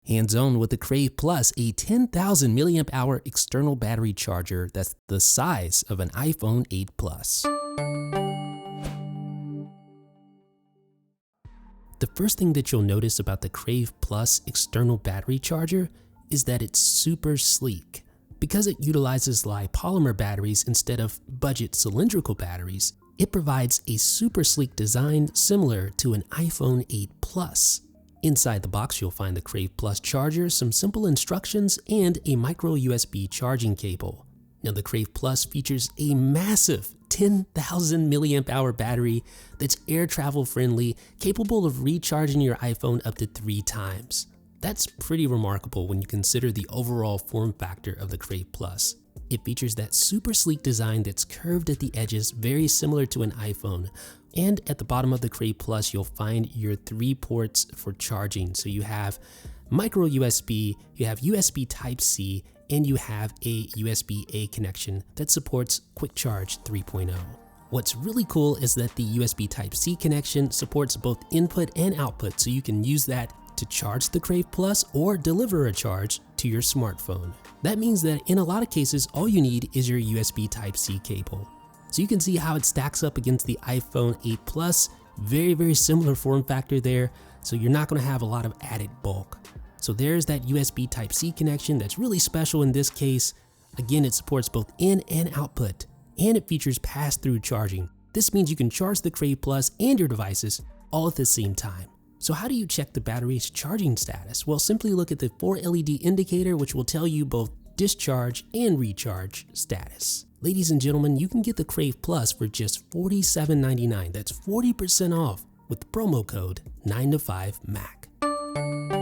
Hands-on with the Crave Plus, a 10,000 milliamp hour external battery charger that's the size of an iPhone 8 Plus. The first thing that you'll notice about the Crave Plus external battery charger is that it's super sleek. Because it utilizes polymer batteries instead of budget cylindrical batteries, it provides a super sleek design similar to an iPhone 8 Plus. Inside the box, you'll find the Crave Plus charger, some simple instructions, and a micro USB charging cable. Now, the Crave Plus features a massive 10,000 milliamp hour battery that's air travel friendly, capable of recharging your iPhone up to 3 times. That's pretty remarkable when you consider the overall form factor of the Crave Plus. It features that super sleek design that's curved at the edges, very similar to an iPhone. And at the bottom of the Crave Plus, you'll find your 3 ports for charging. So you have micro USB, you have USB Type-C, and you have a USB-A connection that supports Quick Charge 3.0. What's really cool is that the USB Type-C connection supports both input and output, so you can use that to charge the Crave Plus or deliver a charge to your smartphone. That means that in a lot of cases, all you need is your USB Type-C cable. So you can see how it stacks up against the iPhone 8 Plus. Very similar form factor there, so you're not going to have a lot of added bulk. So there's that USB Type-C connection that's really special in this case. Again, it supports both in and output, and it features pass-through charging. This means you can charge the Crave Plus and your devices all at the same time. So how do you check the battery's charging status? Well, simply look at the 4 LED indicator, which will tell you both discharge and recharge status. Ladies and gentlemen, you can get the Crave Plus for just $47.99. That's 40% off with the promo code 9to5Mac.